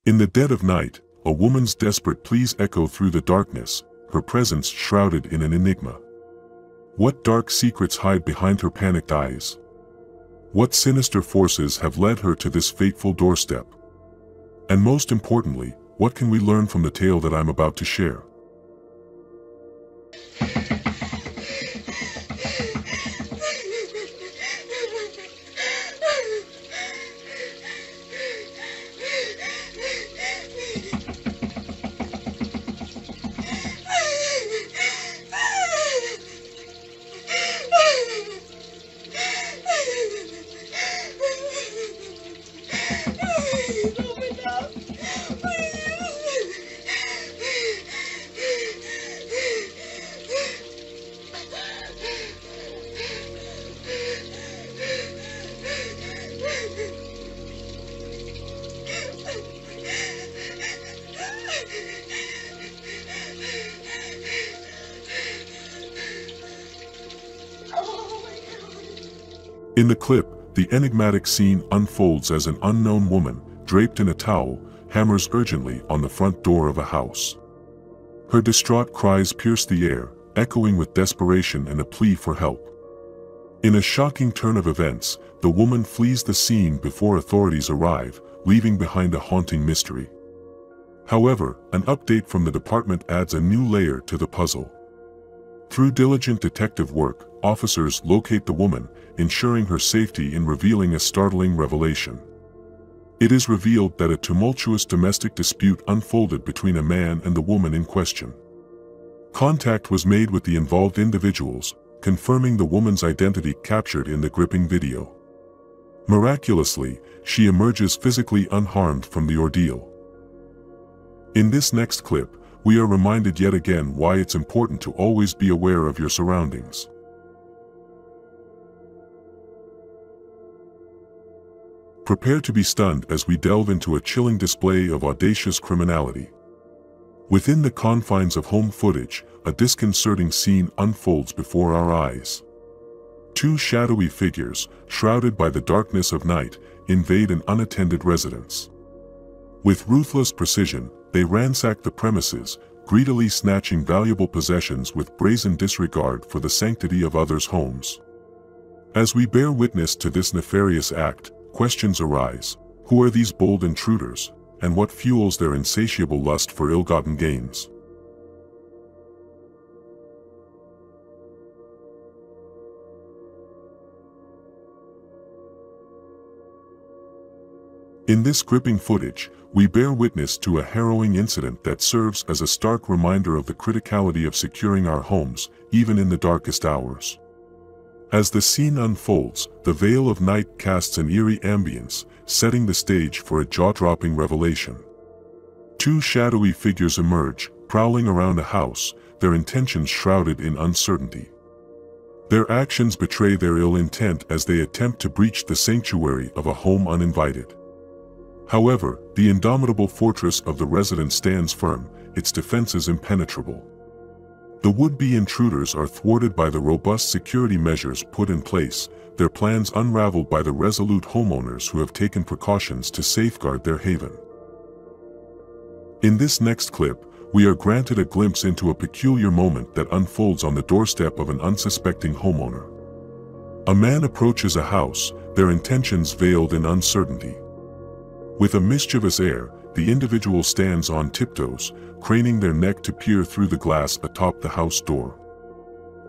In the dead of night, a woman's desperate pleas echo through the darkness, her presence shrouded in an enigma. What dark secrets hide behind her panicked eyes? What sinister forces have led her to this fateful doorstep? And most importantly, what can we learn from the tale that I'm about to share? In the clip, the enigmatic scene unfolds as an unknown woman, draped in a towel, hammers urgently on the front door of a house. Her distraught cries pierce the air, echoing with desperation and a plea for help. In a shocking turn of events, the woman flees the scene before authorities arrive, leaving behind a haunting mystery. However, an update from the department adds a new layer to the puzzle. Through diligent detective work, officers locate the woman, ensuring her safety and revealing a startling revelation. It is revealed that a tumultuous domestic dispute unfolded between a man and the woman in question. Contact was made with the involved individuals, confirming the woman's identity captured in the gripping video. Miraculously, she emerges physically unharmed from the ordeal. In this next clip, we are reminded yet again why it's important to always be aware of your surroundings. Prepare to be stunned as we delve into a chilling display of audacious criminality. Within the confines of home footage, a disconcerting scene unfolds before our eyes. Two shadowy figures, shrouded by the darkness of night, invade an unattended residence. With ruthless precision, they ransack the premises, greedily snatching valuable possessions with brazen disregard for the sanctity of others' homes. As we bear witness to this nefarious act, questions arise. Who are these bold intruders, and what fuels their insatiable lust for ill-gotten gains? In this gripping footage, we bear witness to a harrowing incident that serves as a stark reminder of the criticality of securing our homes, even in the darkest hours. As the scene unfolds, the veil of night casts an eerie ambience, setting the stage for a jaw-dropping revelation. Two shadowy figures emerge, prowling around a house, their intentions shrouded in uncertainty. Their actions betray their ill intent as they attempt to breach the sanctuary of a home uninvited. However, the indomitable fortress of the residence stands firm, its defenses impenetrable. The would-be intruders are thwarted by the robust security measures put in place, their plans unraveled by the resolute homeowners who have taken precautions to safeguard their haven. In this next clip, we are granted a glimpse into a peculiar moment that unfolds on the doorstep of an unsuspecting homeowner. A man approaches a house, their intentions veiled in uncertainty. With a mischievous air, the individual stands on tiptoes, craning their neck to peer through the glass atop the house door.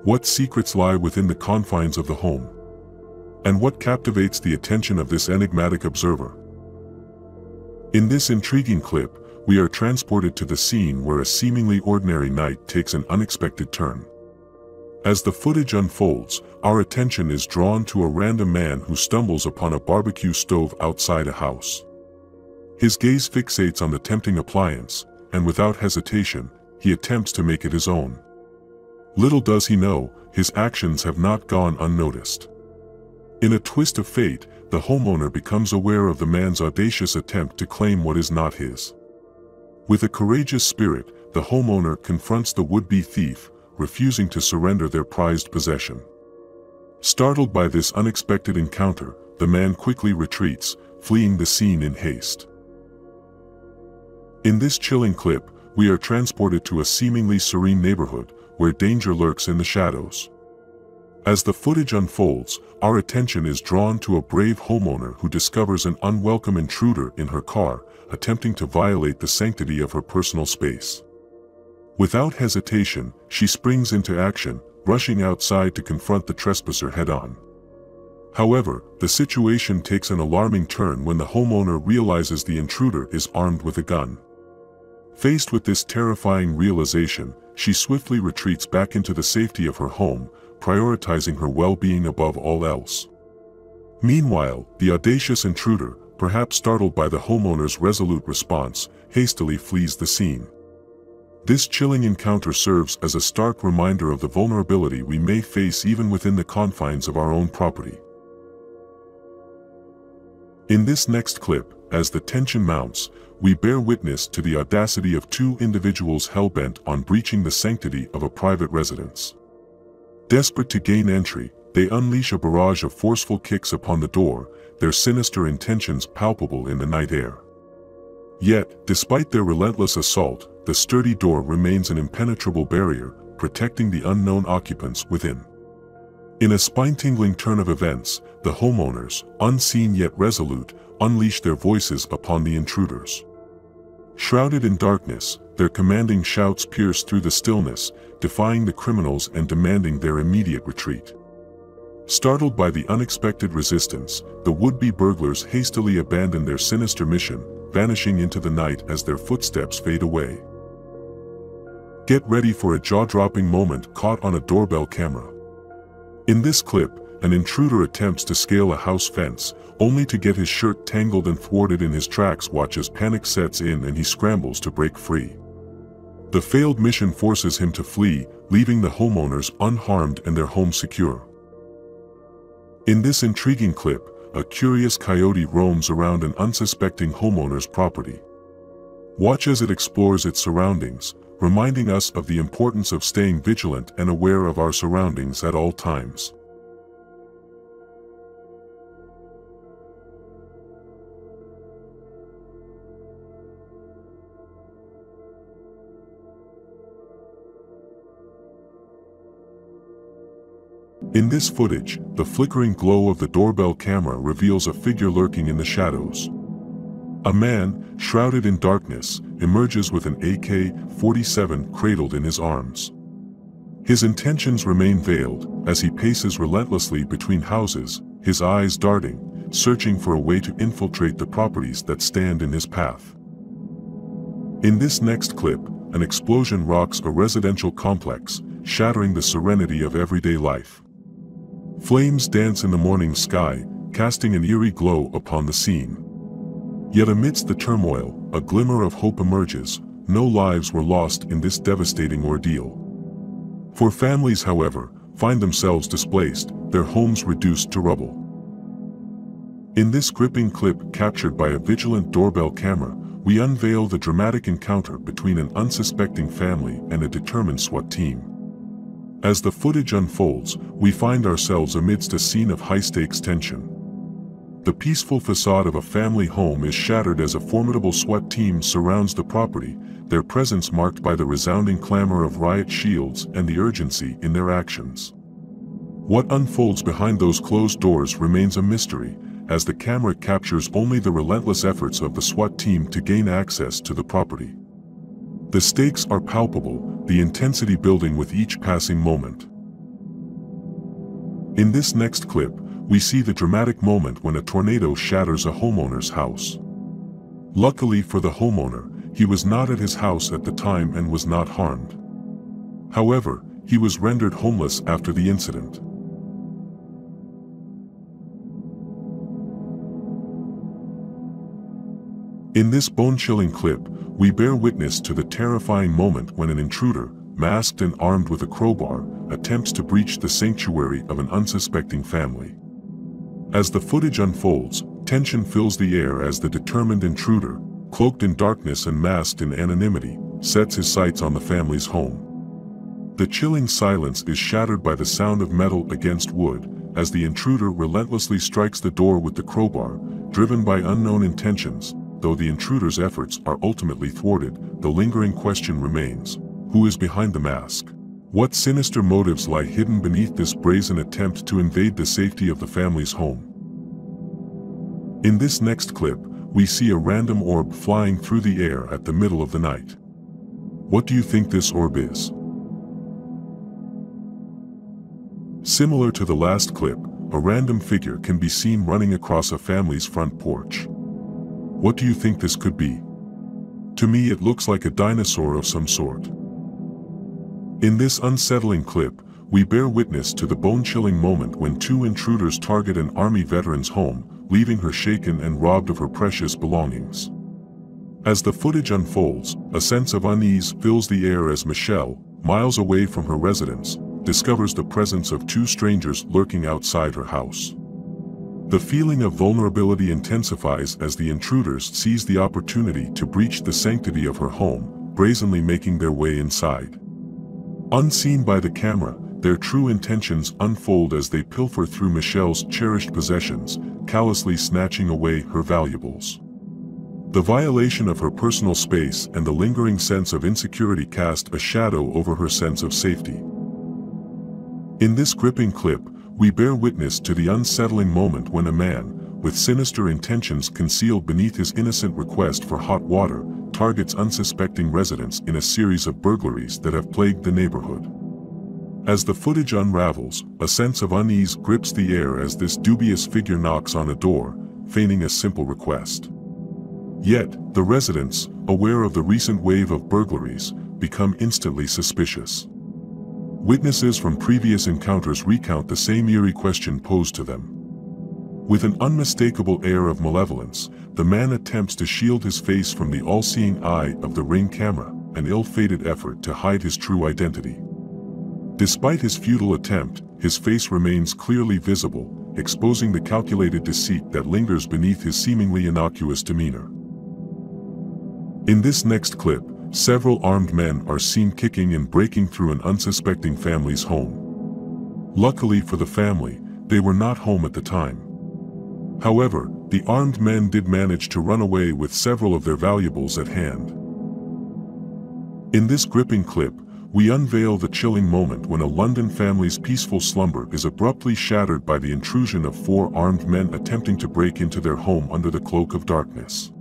What secrets lie within the confines of the home? And what captivates the attention of this enigmatic observer? In this intriguing clip, we are transported to the scene where a seemingly ordinary night takes an unexpected turn. As the footage unfolds, our attention is drawn to a random man who stumbles upon a barbecue stove outside a house. His gaze fixates on the tempting appliance, and without hesitation, he attempts to make it his own. Little does he know, his actions have not gone unnoticed. In a twist of fate, the homeowner becomes aware of the man's audacious attempt to claim what is not his. With a courageous spirit, the homeowner confronts the would-be thief, refusing to surrender their prized possession. Startled by this unexpected encounter, the man quickly retreats, fleeing the scene in haste. In this chilling clip, we are transported to a seemingly serene neighborhood, where danger lurks in the shadows. As the footage unfolds, our attention is drawn to a brave homeowner who discovers an unwelcome intruder in her car, attempting to violate the sanctity of her personal space. Without hesitation, she springs into action, rushing outside to confront the trespasser head-on. However, the situation takes an alarming turn when the homeowner realizes the intruder is armed with a gun. Faced with this terrifying realization, she swiftly retreats back into the safety of her home, prioritizing her well-being above all else. Meanwhile, the audacious intruder, perhaps startled by the homeowner's resolute response, hastily flees the scene. This chilling encounter serves as a stark reminder of the vulnerability we may face even within the confines of our own property. In this next clip, as the tension mounts, we bear witness to the audacity of two individuals hell-bent on breaching the sanctity of a private residence. Desperate to gain entry, they unleash a barrage of forceful kicks upon the door, their sinister intentions palpable in the night air. Yet, despite their relentless assault, the sturdy door remains an impenetrable barrier, protecting the unknown occupants within. In a spine-tingling turn of events, the homeowners, unseen yet resolute, unleash their voices upon the intruders. Shrouded in darkness, their commanding shouts pierce through the stillness, defying the criminals and demanding their immediate retreat. Startled by the unexpected resistance, the would-be burglars hastily abandon their sinister mission, vanishing into the night as their footsteps fade away. Get ready for a jaw-dropping moment caught on a doorbell camera. In this clip, an intruder attempts to scale a house fence, only to get his shirt tangled and thwarted in his tracks. Watch as panic sets in and he scrambles to break free. The failed mission forces him to flee, leaving the homeowners unharmed and their home secure. In this intriguing clip, a curious coyote roams around an unsuspecting homeowner's property. Watch as it explores its surroundings, reminding us of the importance of staying vigilant and aware of our surroundings at all times. In this footage, the flickering glow of the doorbell camera reveals a figure lurking in the shadows. A man, shrouded in darkness, emerges with an AK-47 cradled in his arms. His intentions remain veiled, as he paces relentlessly between houses, his eyes darting, searching for a way to infiltrate the properties that stand in his path. In this next clip, an explosion rocks a residential complex, shattering the serenity of everyday life. Flames dance in the morning sky, casting an eerie glow upon the scene. Yet amidst the turmoil, a glimmer of hope emerges. No lives were lost in this devastating ordeal. For families, however, find themselves displaced, their homes reduced to rubble. In this gripping clip captured by a vigilant doorbell camera, we unveil the dramatic encounter between an unsuspecting family and a determined SWAT team. As the footage unfolds, we find ourselves amidst a scene of high-stakes tension. The peaceful facade of a family home is shattered as a formidable SWAT team surrounds the property, their presence marked by the resounding clamor of riot shields and the urgency in their actions. What unfolds behind those closed doors remains a mystery, as the camera captures only the relentless efforts of the SWAT team to gain access to the property. The stakes are palpable, the intensity building with each passing moment. In this next clip, we see the dramatic moment when a tornado shatters a homeowner's house. Luckily for the homeowner, he was not at his house at the time and was not harmed. However, he was rendered homeless after the incident. In this bone-chilling clip, we bear witness to the terrifying moment when an intruder, masked and armed with a crowbar, attempts to breach the sanctuary of an unsuspecting family. As the footage unfolds, tension fills the air as the determined intruder, cloaked in darkness and masked in anonymity, sets his sights on the family's home. The chilling silence is shattered by the sound of metal against wood, as the intruder relentlessly strikes the door with the crowbar, driven by unknown intentions. though the intruder's efforts are ultimately thwarted, the lingering question remains: who is behind the mask? What sinister motives lie hidden beneath this brazen attempt to invade the safety of the family's home? In this next clip, we see a random orb flying through the air at the middle of the night. What do you think this orb is? Similar to the last clip, a random figure can be seen running across a family's front porch. What do you think this could be? To me, it looks like a dinosaur of some sort. In this unsettling clip, we bear witness to the bone-chilling moment when two intruders target an Army veteran's home, leaving her shaken and robbed of her precious belongings. As the footage unfolds, a sense of unease fills the air as Michelle, miles away from her residence, discovers the presence of two strangers lurking outside her house. The feeling of vulnerability intensifies as the intruders seize the opportunity to breach the sanctity of her home, brazenly making their way inside. Unseen by the camera, their true intentions unfold as they pilfer through Michelle's cherished possessions, callously snatching away her valuables. The violation of her personal space and the lingering sense of insecurity cast a shadow over her sense of safety. In this gripping clip, we bear witness to the unsettling moment when a man, with sinister intentions concealed beneath his innocent request for hot water, targets unsuspecting residents in a series of burglaries that have plagued the neighborhood. As the footage unravels, a sense of unease grips the air as this dubious figure knocks on a door, feigning a simple request. Yet, the residents, aware of the recent wave of burglaries, become instantly suspicious. Witnesses from previous encounters recount the same eerie question posed to them. With an unmistakable air of malevolence, the man attempts to shield his face from the all-seeing eye of the Ring camera, an ill-fated effort to hide his true identity. Despite his futile attempt, his face remains clearly visible, exposing the calculated deceit that lingers beneath his seemingly innocuous demeanor. In this next clip, several armed men are seen kicking and breaking through an unsuspecting family's home. Luckily for the family, they were not home at the time. However, the armed men did manage to run away with several of their valuables at hand. In this gripping clip, we unveil the chilling moment when a London family's peaceful slumber is abruptly shattered by the intrusion of four armed men attempting to break into their home under the cloak of darkness.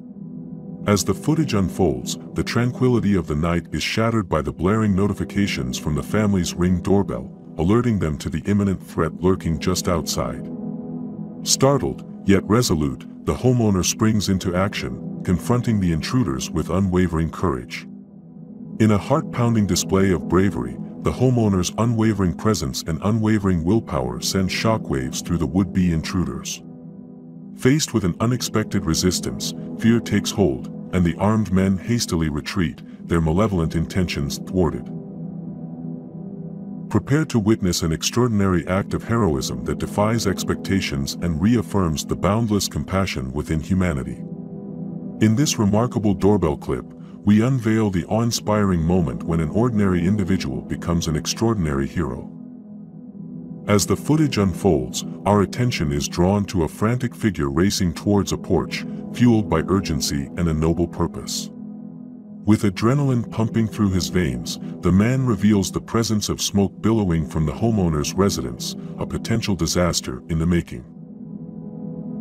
As the footage unfolds, the tranquility of the night is shattered by the blaring notifications from the family's Ring doorbell, alerting them to the imminent threat lurking just outside. Startled, yet resolute, the homeowner springs into action, confronting the intruders with unwavering courage. In a heart-pounding display of bravery, the homeowner's unwavering presence and unwavering willpower send shockwaves through the would-be intruders. Faced with an unexpected resistance, fear takes hold, and the armed men hastily retreat, their malevolent intentions thwarted. Prepare to witness an extraordinary act of heroism that defies expectations and reaffirms the boundless compassion within humanity. In this remarkable doorbell clip, we unveil the awe-inspiring moment when an ordinary individual becomes an extraordinary hero. As the footage unfolds, our attention is drawn to a frantic figure racing towards a porch, fueled by urgency and a noble purpose. With adrenaline pumping through his veins, the man reveals the presence of smoke billowing from the homeowner's residence, a potential disaster in the making.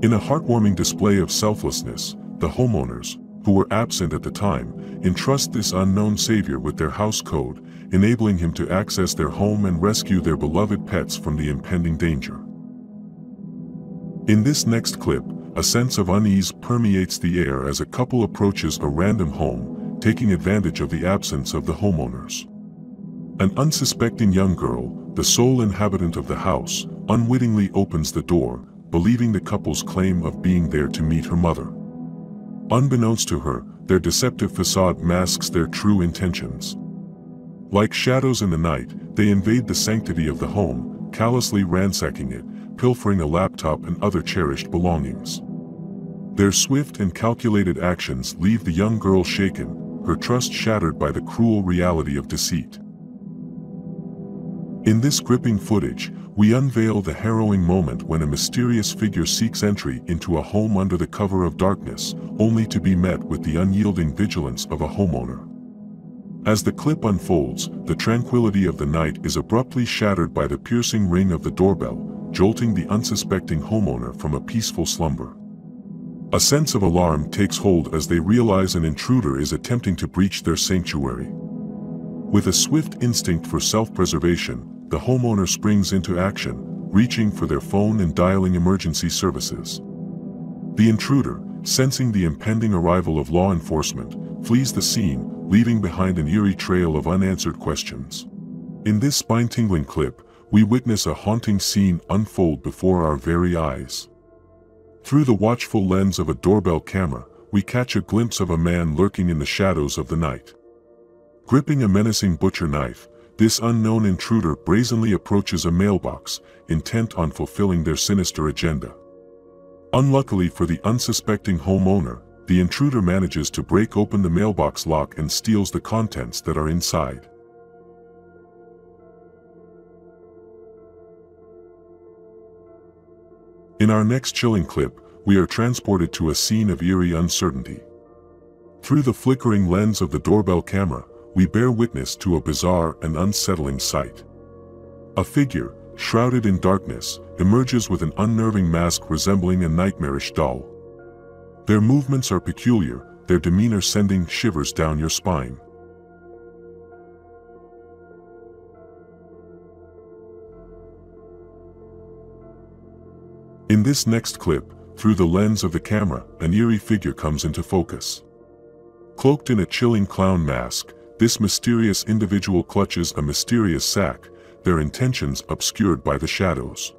In a heartwarming display of selflessness, the homeowners, who were absent at the time, entrust this unknown savior with their house code, enabling him to access their home and rescue their beloved pets from the impending danger. In this next clip, a sense of unease permeates the air as a couple approaches a random home, taking advantage of the absence of the homeowners. An unsuspecting young girl, the sole inhabitant of the house, unwittingly opens the door, believing the couple's claim of being there to meet her mother. Unbeknownst to her, their deceptive facade masks their true intentions. Like shadows in the night, they invade the sanctity of the home, callously ransacking it, pilfering a laptop and other cherished belongings. Their swift and calculated actions leave the young girl shaken, her trust shattered by the cruel reality of deceit. In this gripping footage, we unveil the harrowing moment when a mysterious figure seeks entry into a home under the cover of darkness, only to be met with the unyielding vigilance of a homeowner. As the clip unfolds, the tranquility of the night is abruptly shattered by the piercing ring of the doorbell, jolting the unsuspecting homeowner from a peaceful slumber. A sense of alarm takes hold as they realize an intruder is attempting to breach their sanctuary. With a swift instinct for self-preservation, the homeowner springs into action, reaching for their phone and dialing emergency services. The intruder, sensing the impending arrival of law enforcement, flees the scene, leaving behind an eerie trail of unanswered questions. In this spine-tingling clip, we witness a haunting scene unfold before our very eyes. Through the watchful lens of a doorbell camera, we catch a glimpse of a man lurking in the shadows of the night. Gripping a menacing butcher knife, this unknown intruder brazenly approaches a mailbox, intent on fulfilling their sinister agenda. Unluckily for the unsuspecting homeowner, the intruder manages to break open the mailbox lock and steals the contents that are inside. In our next chilling clip, we are transported to a scene of eerie uncertainty. Through the flickering lens of the doorbell camera, we bear witness to a bizarre and unsettling sight. A figure, shrouded in darkness, emerges with an unnerving mask resembling a nightmarish doll. Their movements are peculiar, their demeanor sending shivers down your spine. In this next clip, through the lens of the camera, an eerie figure comes into focus. Cloaked in a chilling clown mask, this mysterious individual clutches a mysterious sack, their intentions obscured by the shadows.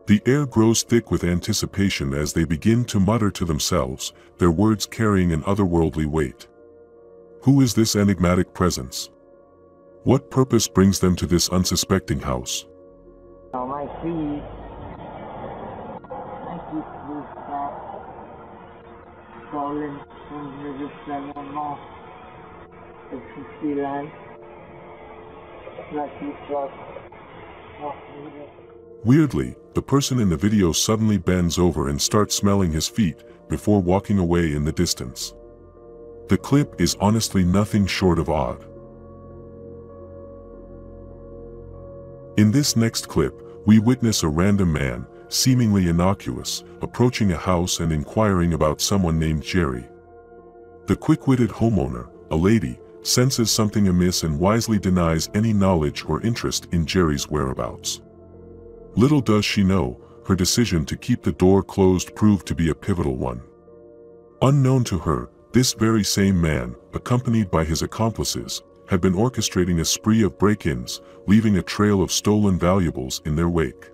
The air grows thick with anticipation as they begin to mutter to themselves, their words carrying an otherworldly weight. Who is this enigmatic presence? What purpose brings them to this unsuspecting house? On my feet, I keep this back, falling from the sun off. If you feel like you trust, not needed. Weirdly, the person in the video suddenly bends over and starts smelling his feet, before walking away in the distance. The clip is honestly nothing short of odd. In this next clip, we witness a random man, seemingly innocuous, approaching a house and inquiring about someone named Jerry. The quick-witted homeowner, a lady, senses something amiss and wisely denies any knowledge or interest in Jerry's whereabouts. Little does she know, her decision to keep the door closed proved to be a pivotal one. Unknown to her, this very same man, accompanied by his accomplices, had been orchestrating a spree of break-ins, leaving a trail of stolen valuables in their wake.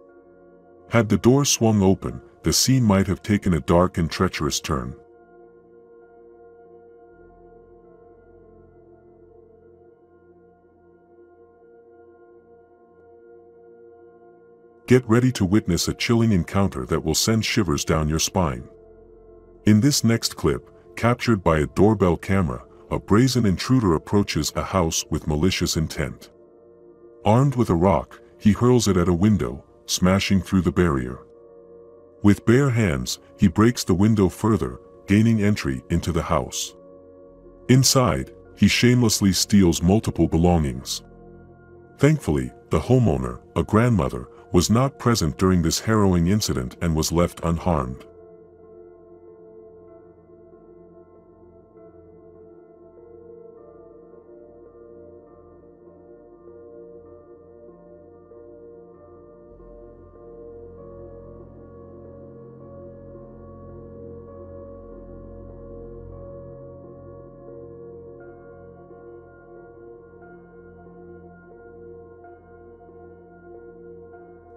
Had the door swung open, the scene might have taken a dark and treacherous turn. Get ready to witness a chilling encounter that will send shivers down your spine. In this next clip, captured by a doorbell camera, a brazen intruder approaches a house with malicious intent. Armed with a rock, he hurls it at a window, smashing through the barrier. With bare hands, he breaks the window further, gaining entry into the house. Inside, he shamelessly steals multiple belongings. Thankfully, the homeowner, a grandmother, was not present during this harrowing incident and was left unharmed.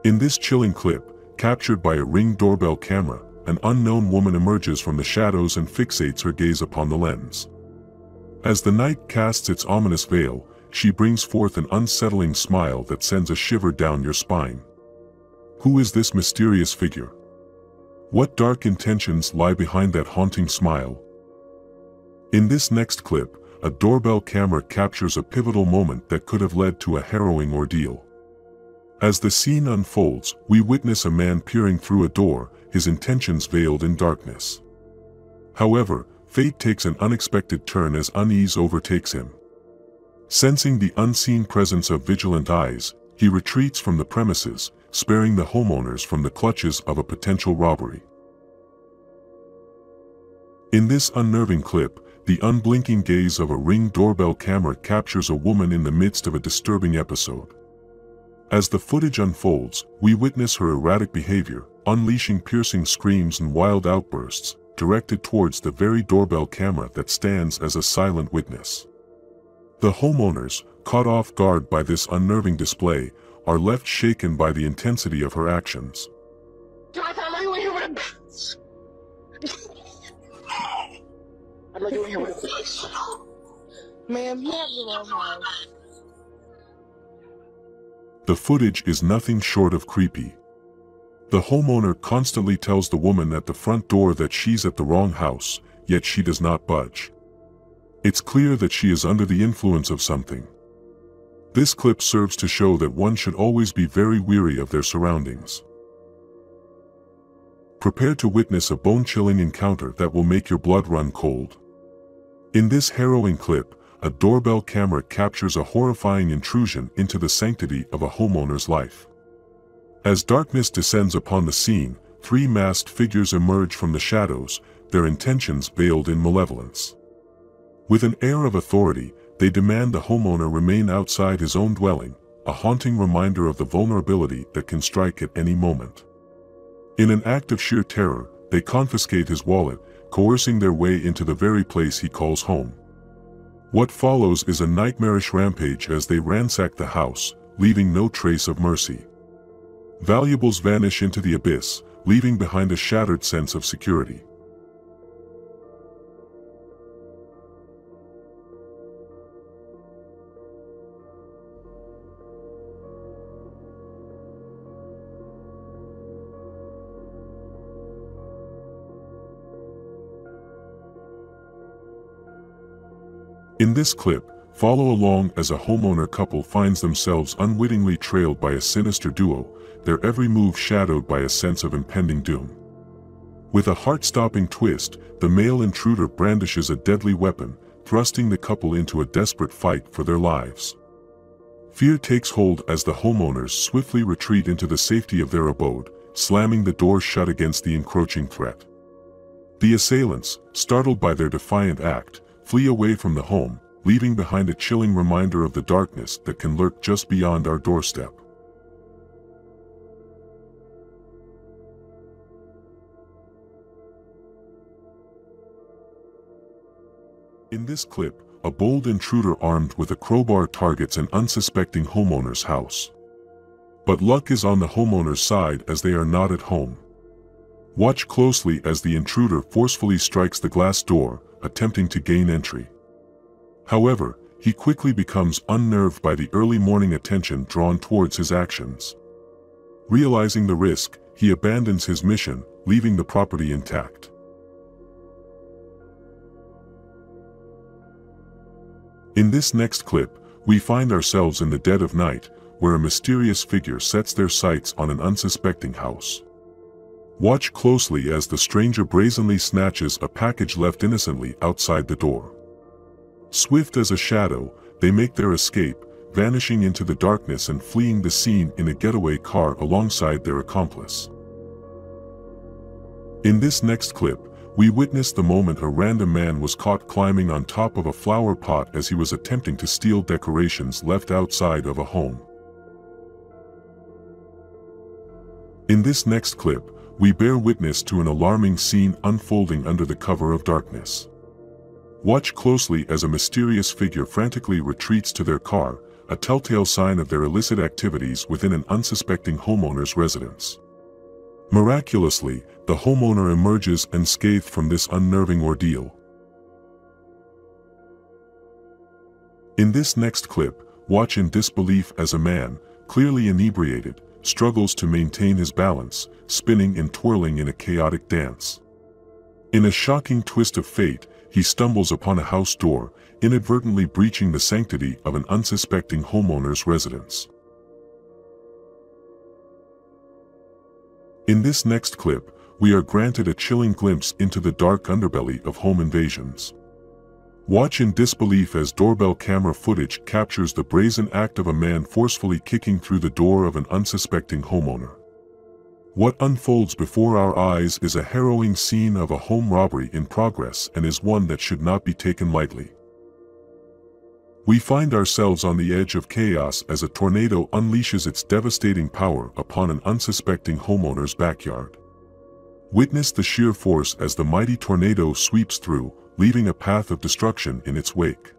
In this chilling clip, captured by a Ring doorbell camera, an unknown woman emerges from the shadows and fixates her gaze upon the lens. As the night casts its ominous veil, she brings forth an unsettling smile that sends a shiver down your spine. Who is this mysterious figure? What dark intentions lie behind that haunting smile? In this next clip, a doorbell camera captures a pivotal moment that could have led to a harrowing ordeal. As the scene unfolds, we witness a man peering through a door, his intentions veiled in darkness. However, fate takes an unexpected turn as unease overtakes him. Sensing the unseen presence of vigilant eyes, he retreats from the premises, sparing the homeowners from the clutches of a potential robbery. In this unnerving clip, the unblinking gaze of a Ring doorbell camera captures a woman in the midst of a disturbing episode. As the footage unfolds, we witness her erratic behavior, unleashing piercing screams and wild outbursts, directed towards the very doorbell camera that stands as a silent witness. The homeowners, caught off guard by this unnerving display, are left shaken by the intensity of her actions. I know you were here with us. Ma'am, you have the wrong house. The footage is nothing short of creepy. The homeowner constantly tells the woman at the front door that she's at the wrong house, yet she does not budge. It's clear that she is under the influence of something. This clip serves to show that one should always be very wary of their surroundings. Prepare to witness a bone-chilling encounter that will make your blood run cold. In this harrowing clip, a doorbell camera captures a horrifying intrusion into the sanctity of a homeowner's life. As darkness descends upon the scene, three masked figures emerge from the shadows, their intentions veiled in malevolence. With an air of authority, they demand the homeowner remain outside his own dwelling, a haunting reminder of the vulnerability that can strike at any moment. In an act of sheer terror, they confiscate his wallet, coercing their way into the very place he calls home. What follows is a nightmarish rampage as they ransack the house, leaving no trace of mercy. Valuables vanish into the abyss, leaving behind a shattered sense of security. In this clip, follow along as a homeowner couple finds themselves unwittingly trailed by a sinister duo, their every move shadowed by a sense of impending doom. With a heart-stopping twist, the male intruder brandishes a deadly weapon, thrusting the couple into a desperate fight for their lives. Fear takes hold as the homeowners swiftly retreat into the safety of their abode, slamming the door shut against the encroaching threat. The assailants, startled by their defiant act, flee away from the home, leaving behind a chilling reminder of the darkness that can lurk just beyond our doorstep. In this clip, a bold intruder armed with a crowbar targets an unsuspecting homeowner's house. But luck is on the homeowner's side as they are not at home. Watch closely as the intruder forcefully strikes the glass door, attempting to gain entry. However, he quickly becomes unnerved by the early morning attention drawn towards his actions. Realizing the risk, he abandons his mission, leaving the property intact. In this next clip, we find ourselves in the dead of night, where a mysterious figure sets their sights on an unsuspecting house. Watch closely as the stranger brazenly snatches a package left innocently outside the door. Swift as a shadow, they make their escape, vanishing into the darkness and fleeing the scene in a getaway car alongside their accomplice. In this next clip, we witness the moment a random man was caught climbing on top of a flower pot as he was attempting to steal decorations left outside of a home. In this next clip, we bear witness to an alarming scene unfolding under the cover of darkness. Watch closely as a mysterious figure frantically retreats to their car, a telltale sign of their illicit activities within an unsuspecting homeowner's residence. Miraculously, the homeowner emerges unscathed from this unnerving ordeal. In this next clip, watch in disbelief as a man, clearly inebriated, struggles to maintain his balance, spinning and twirling in a chaotic dance. In a shocking twist of fate, he stumbles upon a house door, inadvertently breaching the sanctity of an unsuspecting homeowner's residence. In this next clip, we are granted a chilling glimpse into the dark underbelly of home invasions. Watch in disbelief as doorbell camera footage captures the brazen act of a man forcefully kicking through the door of an unsuspecting homeowner. What unfolds before our eyes is a harrowing scene of a home robbery in progress and is one that should not be taken lightly. We find ourselves on the edge of chaos as a tornado unleashes its devastating power upon an unsuspecting homeowner's backyard. Witness the sheer force as the mighty tornado sweeps through, leaving a path of destruction in its wake.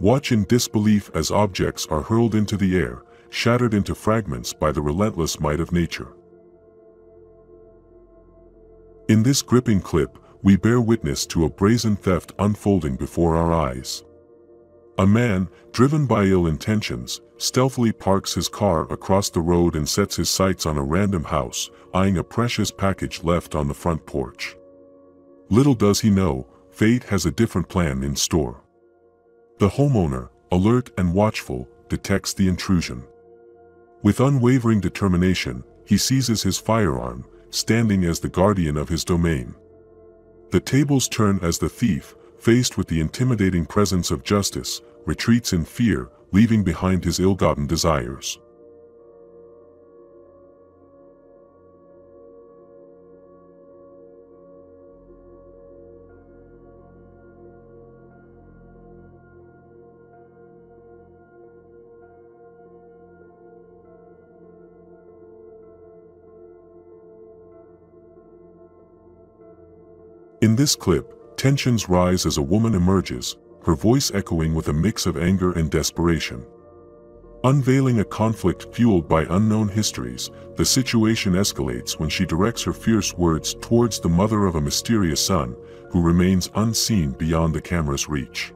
Watch in disbelief as objects are hurled into the air, shattered into fragments by the relentless might of nature. In this gripping clip, we bear witness to a brazen theft unfolding before our eyes. A man, driven by ill intentions, stealthily parks his car across the road and sets his sights on a random house, eyeing a precious package left on the front porch. Little does he know, fate has a different plan in store. The homeowner, alert and watchful, detects the intrusion. With unwavering determination, he seizes his firearm, standing as the guardian of his domain. The tables turn as the thief, faced with the intimidating presence of justice, retreats in fear, leaving behind his ill-gotten desires. In this clip, tensions rise as a woman emerges, her voice echoing with a mix of anger and desperation. Unveiling a conflict fueled by unknown histories, the situation escalates when she directs her fierce words towards the mother of a mysterious son, who remains unseen beyond the camera's reach.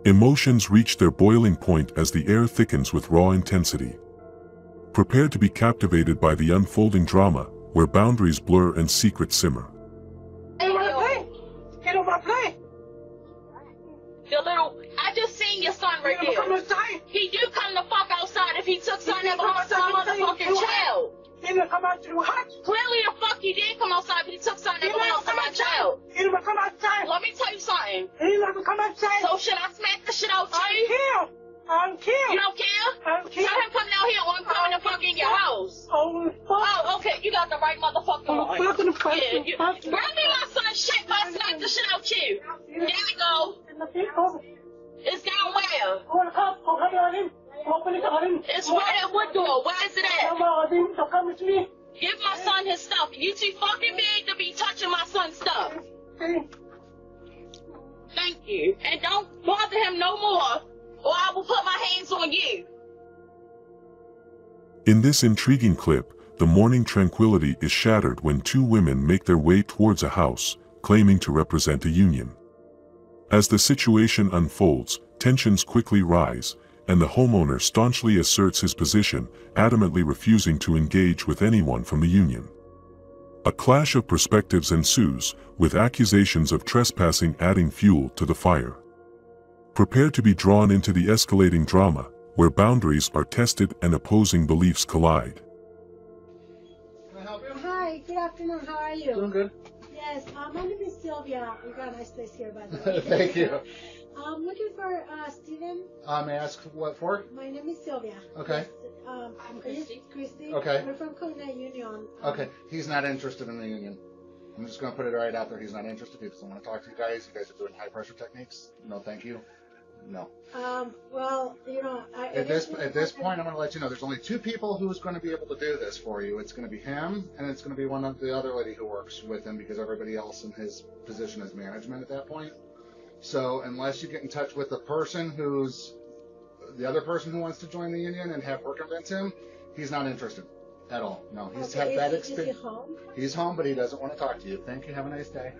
Emotions reach their boiling point as the air thickens with raw intensity. Prepare to be captivated by the unfolding drama, where boundaries blur and secrets simmer. I just seen your son right there. He do come the fuck outside if he took something that belongs to my motherfucking child. He didn't come out to the house. Clearly the fuck he did come outside if he took something that belongs to my child. He didn't come outside. Let me tell you something. He didn't come outside. So should I smack the shit out you? I'm killed. You don't care? I'm killed. Tell him come down here or I'm coming to fuck in your house. Oh, fuck. Oh, okay, you got the right motherfucking one. Yeah, bring me my son's shit, but I smack the shit out you. There we go. It's down where? It's right at what door? Where is it at? Give my son his stuff. You too fucking big to be touching my son's stuff. Thank you. And don't bother him no more, or I will put my hands on you. In this intriguing clip, the morning tranquility is shattered when two women make their way towards a house, claiming to represent a union. As the situation unfolds, tensions quickly rise, and the homeowner staunchly asserts his position, adamantly refusing to engage with anyone from the union. A clash of perspectives ensues, with accusations of trespassing adding fuel to the fire. Prepare to be drawn into the escalating drama, where boundaries are tested and opposing beliefs collide. Can I help you? Hi, good afternoon. How are you? Doing good. Yes, my name is Sylvia. You got a nice place here, by the way. Thank you. I'm looking for Steven. May I ask what for? My name is Sylvia. Okay. Yes, I'm Christy. Okay. We're from Connect Union. Okay. He's not interested in the union. I'm just going to put it right out there. He's not interested. He doesn't want to talk to you guys. You guys are doing high pressure techniques. No, thank you. No. Well, you know, At this point, I'm going to let you know there's only two people who's going to be able to do this for you. It's going to be him, and it's going to be one of the other lady who works with him, because everybody else in his position is management at that point. So unless you get in touch with the person who's the other person who wants to join the union and have her convince him, he's not interested at all. No, he's had bad experience. Is he home? He's home, but he doesn't want to talk to you. Thank you. Have a nice day.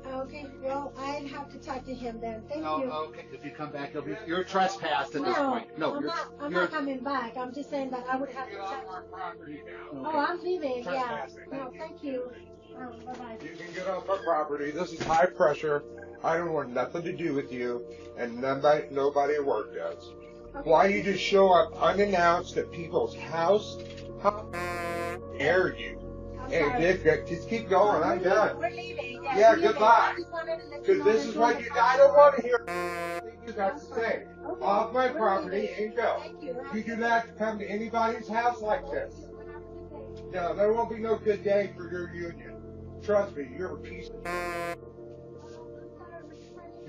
Okay, well, I'd have to talk to him then. Thank you. Okay. If you come back, you're trespassed at this point. No, I'm not coming back. I'm just saying that I would have to talk. Oh, I'm leaving. Yeah. No, thank you. Bye-bye. You can get off our property. This is high pressure. I don't want nothing to do with you, and nobody at work does. Okay. Why you just show up unannounced at people's house? How dare you? Hey, just keep going. I'm done. We're leaving. Yeah, we're leaving. goodbye. I just wanted to let you Because know this that is you're what you, leaving. I don't want to hear anything you got to say. Okay. Off my We're property leaving. and go. Thank you. You do not come to anybody's house like this. No, there won't be no good day for your union. Trust me, you're a piece of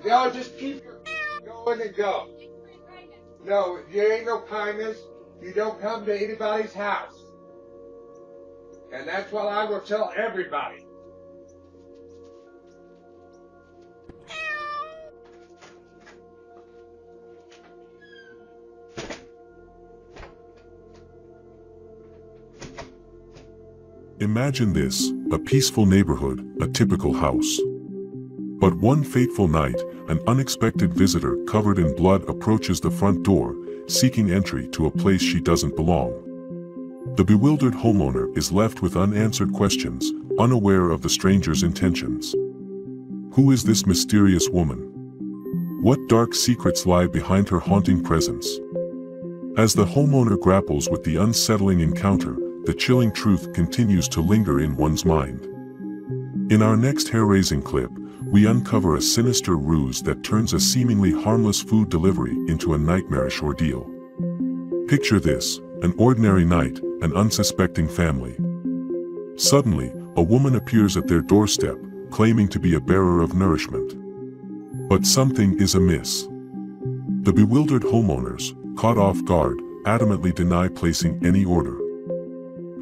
No, just keep your going and go. No, there ain't no kindness. You don't come to anybody's house. And that's what I will tell everybody. Imagine this, a peaceful neighborhood, a typical house. But one fateful night, an unexpected visitor covered in blood approaches the front door, seeking entry to a place she doesn't belong. The bewildered homeowner is left with unanswered questions, unaware of the stranger's intentions. Who is this mysterious woman? What dark secrets lie behind her haunting presence? As the homeowner grapples with the unsettling encounter, the chilling truth continues to linger in one's mind. In our next hair-raising clip, we uncover a sinister ruse that turns a seemingly harmless food delivery into a nightmarish ordeal. Picture this, an ordinary night, an unsuspecting family. Suddenly, a woman appears at their doorstep, claiming to be a bearer of nourishment. But something is amiss. The bewildered homeowners, caught off guard, adamantly deny placing any order.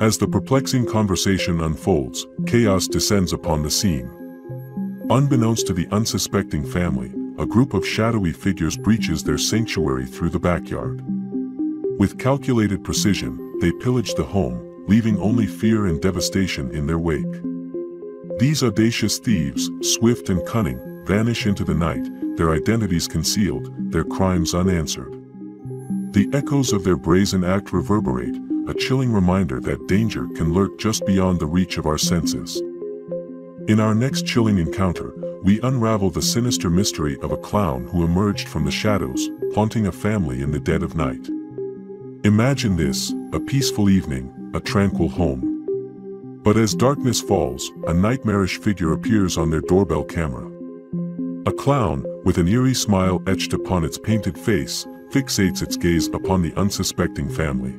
As the perplexing conversation unfolds, chaos descends upon the scene. Unbeknownst to the unsuspecting family, a group of shadowy figures breaches their sanctuary through the backyard. With calculated precision, they pillage the home, leaving only fear and devastation in their wake. These audacious thieves, swift and cunning, vanish into the night, their identities concealed, their crimes unanswered. The echoes of their brazen act reverberate, a chilling reminder that danger can lurk just beyond the reach of our senses. In our next chilling encounter, we unravel the sinister mystery of a clown who emerged from the shadows, haunting a family in the dead of night. Imagine this, a peaceful evening, a tranquil home. But as darkness falls, a nightmarish figure appears on their doorbell camera. A clown, with an eerie smile etched upon its painted face, fixates its gaze upon the unsuspecting family.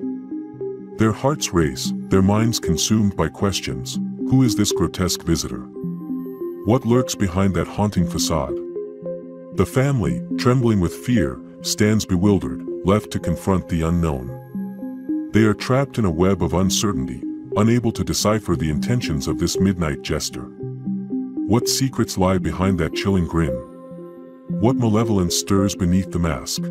Their hearts race, their minds consumed by questions. Who is this grotesque visitor? What lurks behind that haunting facade? The family, trembling with fear, stands bewildered, left to confront the unknown. They are trapped in a web of uncertainty, unable to decipher the intentions of this midnight jester. What secrets lie behind that chilling grin? What malevolence stirs beneath the mask?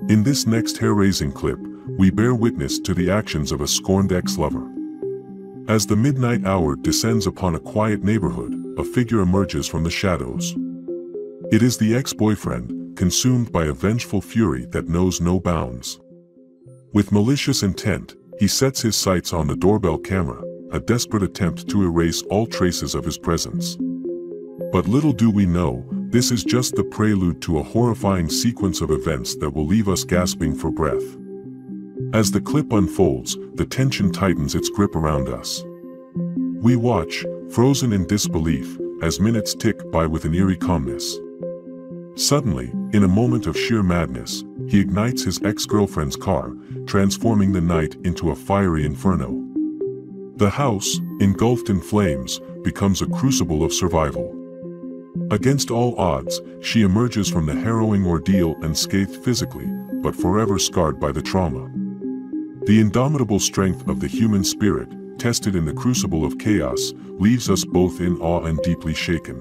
In this next hair-raising clip, we bear witness to the actions of a scorned ex-lover. As the midnight hour descends upon a quiet neighborhood, a figure emerges from the shadows. It is the ex-boyfriend, consumed by a vengeful fury that knows no bounds. With malicious intent, he sets his sights on the doorbell camera, a desperate attempt to erase all traces of his presence. But little do we know, this is just the prelude to a horrifying sequence of events that will leave us gasping for breath. As the clip unfolds, the tension tightens its grip around us. We watch, frozen in disbelief, as minutes tick by with an eerie calmness. Suddenly, in a moment of sheer madness, he ignites his ex-girlfriend's car, transforming the night into a fiery inferno. The house, engulfed in flames, becomes a crucible of survival. Against all odds, she emerges from the harrowing ordeal unscathed physically, but forever scarred by the trauma. The indomitable strength of the human spirit, tested in the crucible of chaos, leaves us both in awe and deeply shaken.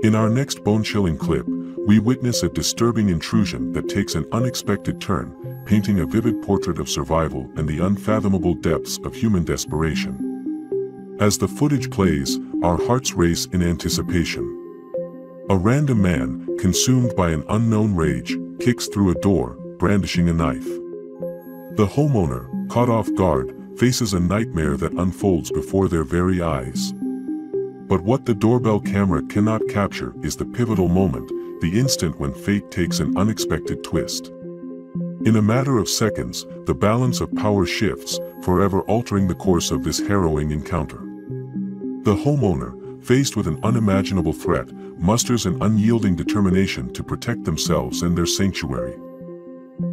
In our next bone-chilling clip, we witness a disturbing intrusion that takes an unexpected turn, painting a vivid portrait of survival and the unfathomable depths of human desperation. As the footage plays, our hearts race in anticipation. A random man, consumed by an unknown rage, kicks through a door, brandishing a knife. The homeowner, caught off guard, faces a nightmare that unfolds before their very eyes. But what the doorbell camera cannot capture is the pivotal moment, the instant when fate takes an unexpected twist. In a matter of seconds, the balance of power shifts, forever altering the course of this harrowing encounter. The homeowner, faced with an unimaginable threat, musters an unyielding determination to protect themselves and their sanctuary.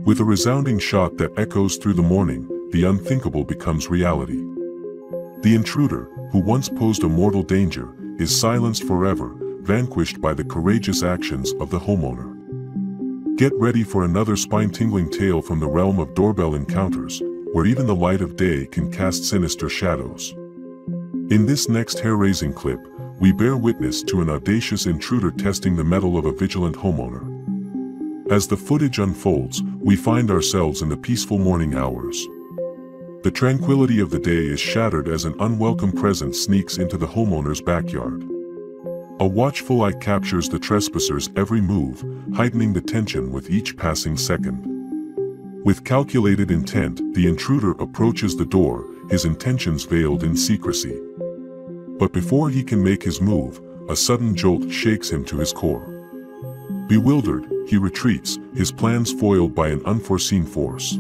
With a resounding shot that echoes through the morning, the unthinkable becomes reality. The intruder, who once posed a mortal danger, is silenced forever, vanquished by the courageous actions of the homeowner. Get ready for another spine-tingling tale from the realm of doorbell encounters, where even the light of day can cast sinister shadows. In this next hair-raising clip, we bear witness to an audacious intruder testing the mettle of a vigilant homeowner. As the footage unfolds, we find ourselves in the peaceful morning hours. The tranquility of the day is shattered as an unwelcome presence sneaks into the homeowner's backyard. A watchful eye captures the trespasser's every move, heightening the tension with each passing second. With calculated intent, the intruder approaches the door, his intentions veiled in secrecy. But before he can make his move, a sudden jolt shakes him to his core. Bewildered, he retreats, his plans foiled by an unforeseen force.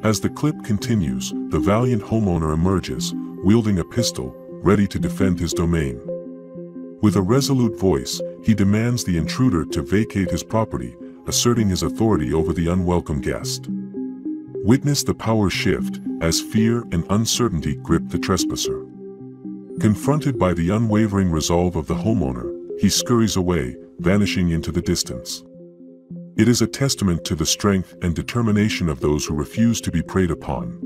As the clip continues, the valiant homeowner emerges, wielding a pistol, ready to defend his domain. With a resolute voice, he demands the intruder to vacate his property, asserting his authority over the unwelcome guest. Witness the power shift, as fear and uncertainty grip the trespasser. Confronted by the unwavering resolve of the homeowner, he scurries away, vanishing into the distance. It is a testament to the strength and determination of those who refuse to be preyed upon.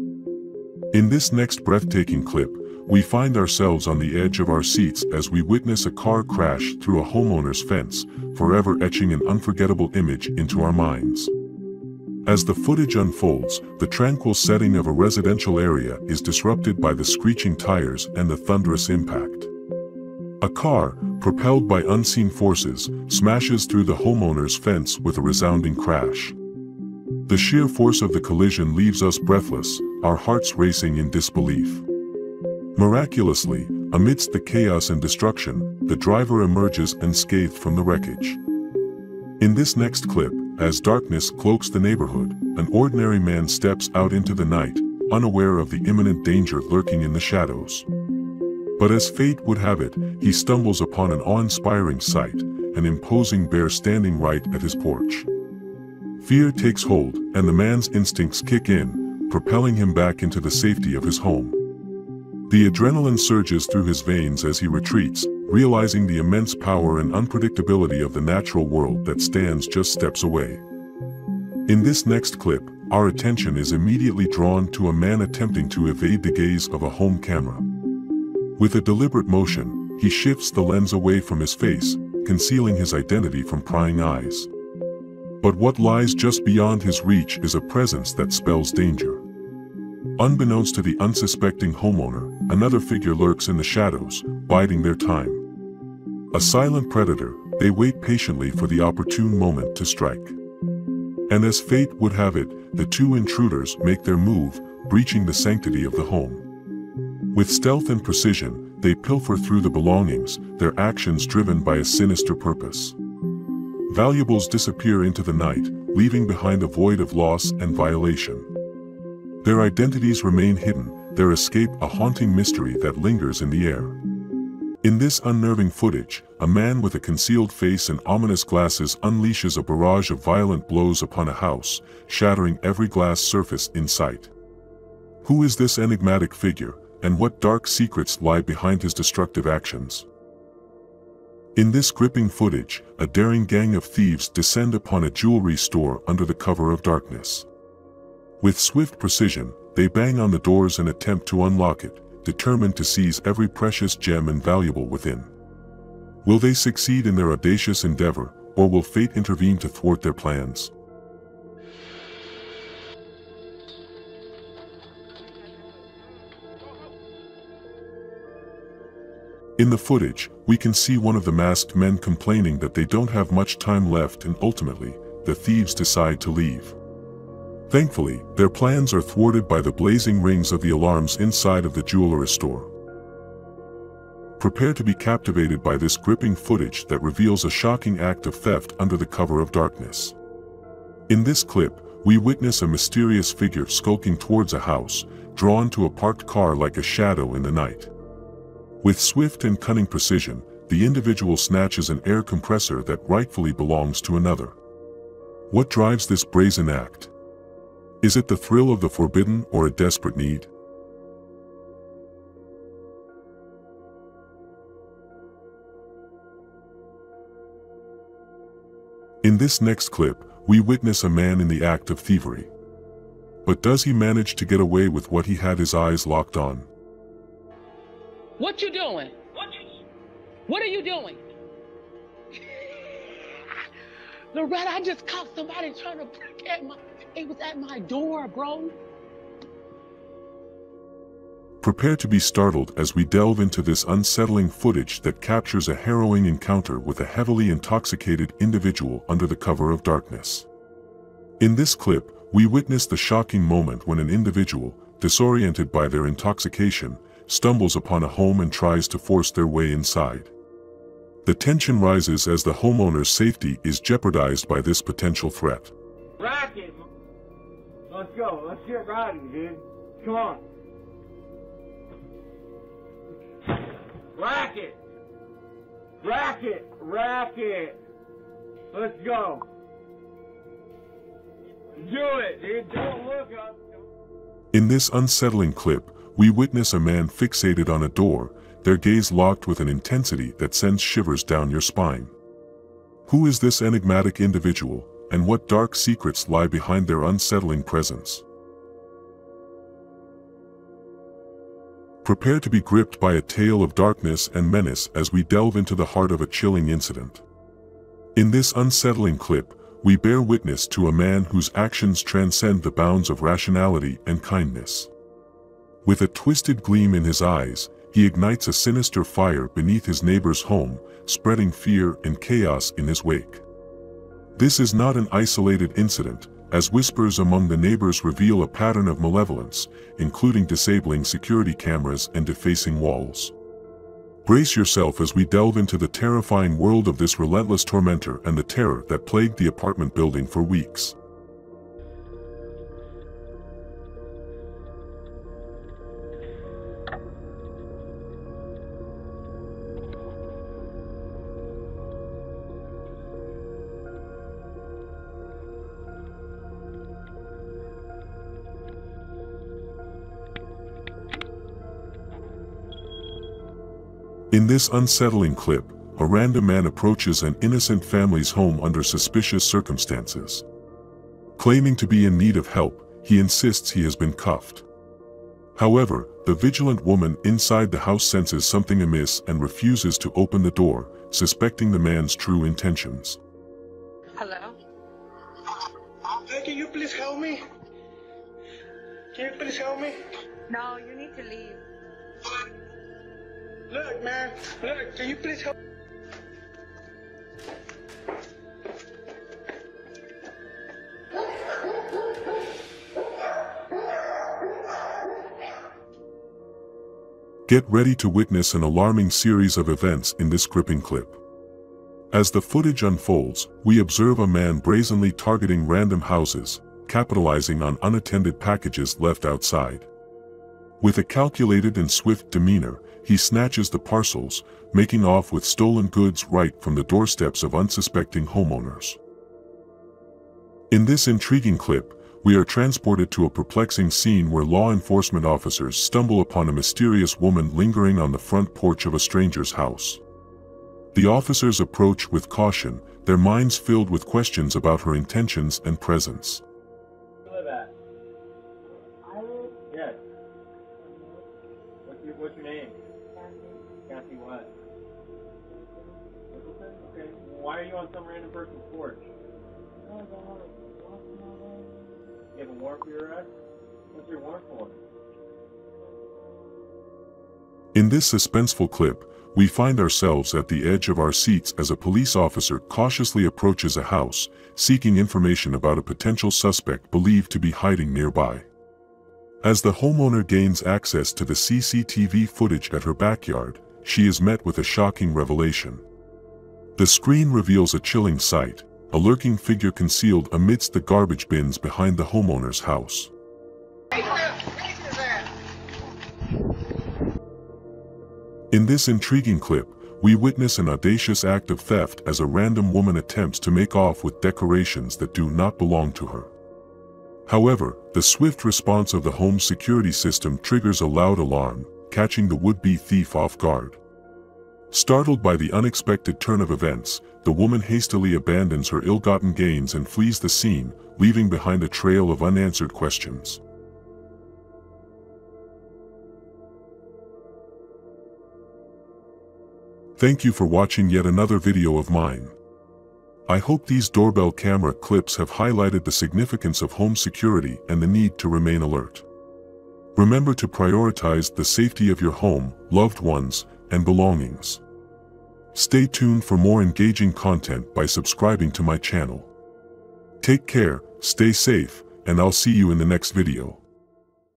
In this next breathtaking clip, we find ourselves on the edge of our seats as we witness a car crash through a homeowner's fence, forever etching an unforgettable image into our minds. As the footage unfolds, the tranquil setting of a residential area is disrupted by the screeching tires and the thunderous impact. A car, propelled by unseen forces, smashes through the homeowner's fence with a resounding crash. The sheer force of the collision leaves us breathless, our hearts racing in disbelief. Miraculously, amidst the chaos and destruction, the driver emerges unscathed from the wreckage. In this next clip, as darkness cloaks the neighborhood, an ordinary man steps out into the night, unaware of the imminent danger lurking in the shadows. But as fate would have it, he stumbles upon an awe-inspiring sight, an imposing bear standing right at his porch. Fear takes hold, and the man's instincts kick in, propelling him back into the safety of his home. The adrenaline surges through his veins as he retreats, realizing the immense power and unpredictability of the natural world that stands just steps away. In this next clip, our attention is immediately drawn to a man attempting to evade the gaze of a home camera. With a deliberate motion, he shifts the lens away from his face, concealing his identity from prying eyes. But what lies just beyond his reach is a presence that spells danger. Unbeknownst to the unsuspecting homeowner, another figure lurks in the shadows, biding their time. A silent predator, they wait patiently for the opportune moment to strike. And as fate would have it, the two intruders make their move, breaching the sanctity of the home. With stealth and precision, they pilfer through the belongings, their actions driven by a sinister purpose. Valuables disappear into the night, leaving behind a void of loss and violation. Their identities remain hidden, their escape a haunting mystery that lingers in the air. In this unnerving footage, a man with a concealed face and ominous glasses unleashes a barrage of violent blows upon a house, shattering every glass surface in sight. Who is this enigmatic figure, and what dark secrets lie behind his destructive actions? In this gripping footage, a daring gang of thieves descend upon a jewelry store under the cover of darkness. With swift precision, they bang on the doors and attempt to unlock it, determined to seize every precious gem and valuable within. Will they succeed in their audacious endeavor, or will fate intervene to thwart their plans? In the footage, we can see one of the masked men complaining that they don't have much time left, and ultimately, the thieves decide to leave. Thankfully, their plans are thwarted by the blazing rings of the alarms inside of the jewelry store. Prepare to be captivated by this gripping footage that reveals a shocking act of theft under the cover of darkness. In this clip, we witness a mysterious figure skulking towards a house, drawn to a parked car like a shadow in the night. With swift and cunning precision, the individual snatches an air compressor that rightfully belongs to another. What drives this brazen act? Is it the thrill of the forbidden or a desperate need? In this next clip, we witness a man in the act of thievery. But does he manage to get away with what he had his eyes locked on? What you doing? What are you doing? Loretta, I just caught somebody trying to break at it was at my door, bro. Prepare to be startled as we delve into this unsettling footage that captures a harrowing encounter with a heavily intoxicated individual under the cover of darkness. In this clip, we witness the shocking moment when an individual, disoriented by their intoxication, stumbles upon a home and tries to force their way inside. The tension rises as the homeowner's safety is jeopardized by this potential threat. Racket! Let's go. Let's get riding, dude. Come on. Racket! Racket! Racket! Let's go. Do it, dude. Don't look up. In this unsettling clip, we witness a man fixated on a door, their gaze locked with an intensity that sends shivers down your spine. Who is this enigmatic individual, and what dark secrets lie behind their unsettling presence? Prepare to be gripped by a tale of darkness and menace as we delve into the heart of a chilling incident. In this unsettling clip, we bear witness to a man whose actions transcend the bounds of rationality and kindness. With a twisted gleam in his eyes, he ignites a sinister fire beneath his neighbor's home, spreading fear and chaos in his wake. This is not an isolated incident, as whispers among the neighbors reveal a pattern of malevolence, including disabling security cameras and defacing walls. Brace yourself as we delve into the terrifying world of this relentless tormentor and the terror that plagued the apartment building for weeks. In this unsettling clip, a random man approaches an innocent family's home under suspicious circumstances. Claiming to be in need of help, he insists he has been cuffed. However, the vigilant woman inside the house senses something amiss and refuses to open the door, suspecting the man's true intentions. Hello? Hey, can you please help me? Can you please help me? No, you need to leave. Look, man. Look, can you please help? Get ready to witness an alarming series of events in this gripping clip. As the footage unfolds, we observe a man brazenly targeting random houses, capitalizing on unattended packages left outside. With a calculated and swift demeanor, he snatches the parcels, making off with stolen goods right from the doorsteps of unsuspecting homeowners. In this intriguing clip, we are transported to a perplexing scene where law enforcement officers stumble upon a mysterious woman lingering on the front porch of a stranger's house. The officers approach with caution, their minds filled with questions about her intentions and presence. Yes. What's your name? Kathy what? Okay. Why are you on some random person's porch? You have a warrant for your arrest? What's your warrant for? In this suspenseful clip, we find ourselves at the edge of our seats as a police officer cautiously approaches a house, seeking information about a potential suspect believed to be hiding nearby. As the homeowner gains access to the CCTV footage at her backyard, she is met with a shocking revelation. The screen reveals a chilling sight, a lurking figure concealed amidst the garbage bins behind the homeowner's house. In this intriguing clip, we witness an audacious act of theft as a random woman attempts to make off with decorations that do not belong to her. However, the swift response of the home security system triggers a loud alarm, catching the would-be thief off guard. Startled by the unexpected turn of events, the woman hastily abandons her ill-gotten gains and flees the scene, leaving behind a trail of unanswered questions. Thank you for watching yet another video of mine. I hope these doorbell camera clips have highlighted the significance of home security and the need to remain alert. Remember to prioritize the safety of your home, loved ones, and belongings. Stay tuned for more engaging content by subscribing to my channel. Take care, stay safe, and I'll see you in the next video.